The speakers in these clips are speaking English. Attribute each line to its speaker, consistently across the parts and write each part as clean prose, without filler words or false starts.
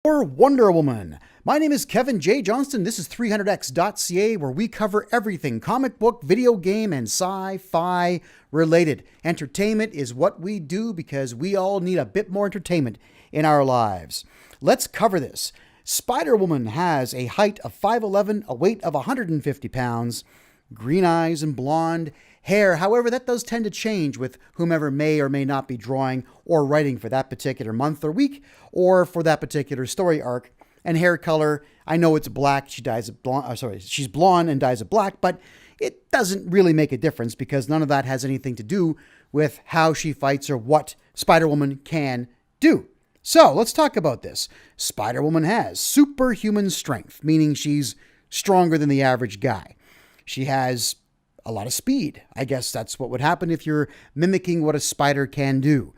Speaker 1: for Wonder Woman. My name is Kevin J. Johnston. This is 300x.ca, where we cover everything comic book, video game, and sci-fi related. Entertainment is what we do because we all need a bit more entertainment in our lives. Let's cover this. Spider-Woman has a height of 5'11", a weight of 150 pounds, green eyes and blonde hair. However, that does tend to change with whomever may or may not be drawing or writing for that particular month or week or for that particular story arc. And hair color, I know it's black. She's blonde and dyes it black, but it doesn't really make a difference because none of that has anything to do with how she fights or what Spider-Woman can do. So let's talk about this. Spider-Woman has superhuman strength, meaning she's stronger than the average guy. She has a lot of speed. I guess that's what would happen if you're mimicking what a spider can do.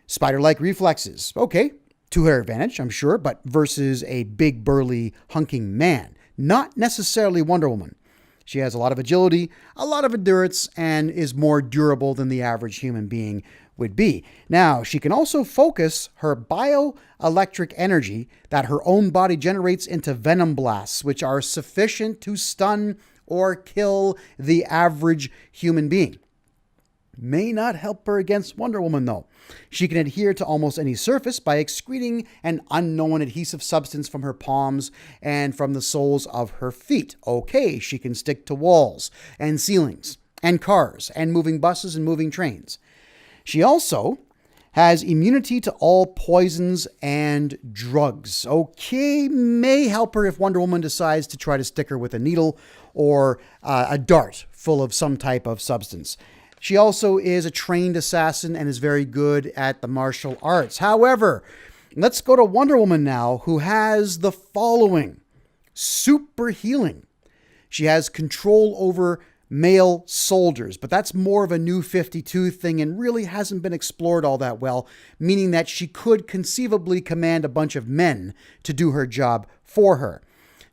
Speaker 1: Spider-like reflexes. Okay, to her advantage, I'm sure, but versus a big, burly, hunking man. Not necessarily Wonder Woman. She has a lot of agility, a lot of endurance, and is more durable than the average human being would be. Now, she can also focus her bioelectric energy that her own body generates into venom blasts, which are sufficient to stun or kill the average human being. May not help her against Wonder Woman, though. She can adhere to almost any surface by excreting an unknown adhesive substance from her palms and from the soles of her feet. Okay, she can stick to walls and ceilings and cars and moving buses and moving trains. She also has immunity to all poisons and drugs. Okay, may help her if Wonder Woman decides to try to stick her with a needle or a dart full of some type of substance. She also is a trained assassin and is very good at the martial arts. However, let's go to Wonder Woman now, who has the following. Super healing. She has control over male soldiers, but that's more of a new 52 thing and really hasn't been explored all that well, meaning that she could conceivably command a bunch of men to do her job for her.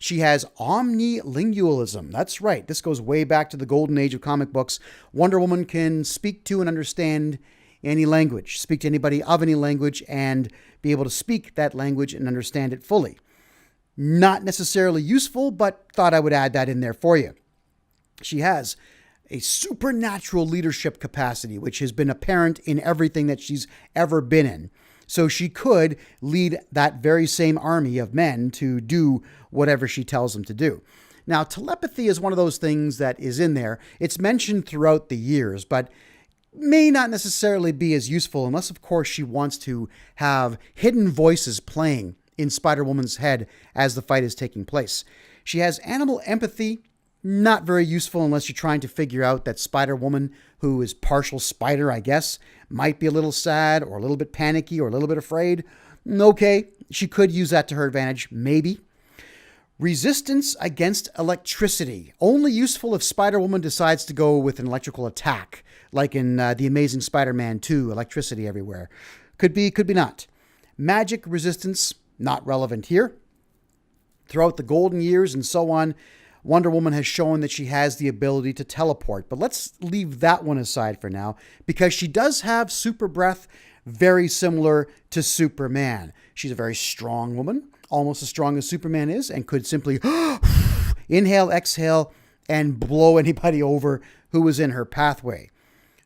Speaker 1: She has omnilingualism. That's right. This goes way back to the golden age of comic books. Wonder Woman can speak to and understand any language, speak to anybody of any language, and be able to speak that language and understand it fully. Not necessarily useful, but thought I would add that in there for you. She has a supernatural leadership capacity, which has been apparent in everything that she's ever been in. So she could lead that very same army of men to do whatever she tells them to do. Now, telepathy is one of those things that is in there. It's mentioned throughout the years, but may not necessarily be as useful unless, of course, she wants to have hidden voices playing in Spider-Woman's head as the fight is taking place. She has animal empathy. Not very useful unless you're trying to figure out that Spider-Woman, who is partial spider, I guess, might be a little sad or a little bit panicky or a little bit afraid. Okay, she could use that to her advantage, maybe. Resistance against electricity. Only useful if Spider-Woman decides to go with an electrical attack, like in The Amazing Spider-Man 2, electricity everywhere. Could be, could be not. Magic resistance, not relevant here. Throughout the golden years and so on, Wonder Woman has shown that she has the ability to teleport, but let's leave that one aside for now because she does have super breath very similar to Superman. She's a very strong woman, almost as strong as Superman is, and could simply inhale, exhale, and blow anybody over who was in her pathway.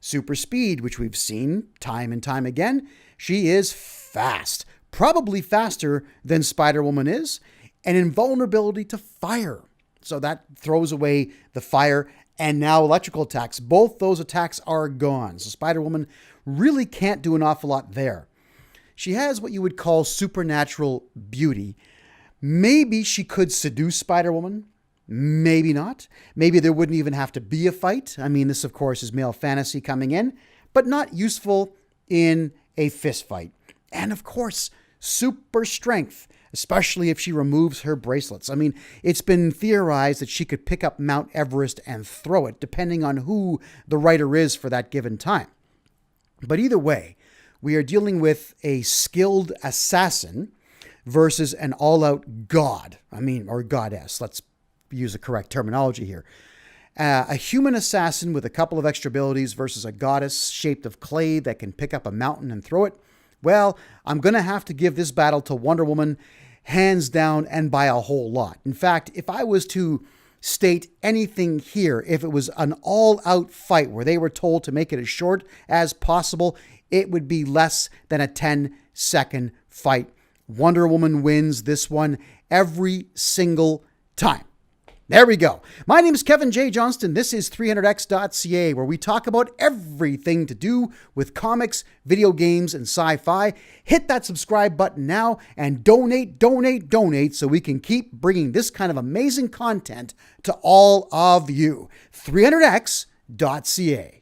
Speaker 1: Super speed, which we've seen time and time again. She is fast, probably faster than Spider-Woman is, and invulnerability to fire. So that throws away the fire and now electrical attacks. Both those attacks are gone. So Spider-Woman really can't do an awful lot there. She has what you would call supernatural beauty. Maybe she could seduce Spider-Woman. Maybe not. Maybe there wouldn't even have to be a fight. I mean, this, of course, is male fantasy coming in, but not useful in a fist fight. And, of course, super strength, especially if she removes her bracelets. I mean, it's been theorized that she could pick up Mount Everest and throw it, depending on who the writer is for that given time. But either way, we are dealing with a skilled assassin versus an all-out god. Or goddess. Let's use the correct terminology here. A human assassin with a couple of extra abilities versus a goddess shaped of clay that can pick up a mountain and throw it. Well, I'm going to have to give this battle to Wonder Woman. hands down and by a whole lot. In fact, if I was to state anything here, if it was an all-out fight where they were told to make it as short as possible, it would be less than a 10-second fight. Wonder Woman wins this one every single time. There we go. My name is Kevin J. Johnston. This is 300x.ca, where we talk about everything to do with comics, video games, and sci-fi. Hit that subscribe button now and donate so we can keep bringing this kind of amazing content to all of you. 300x.ca.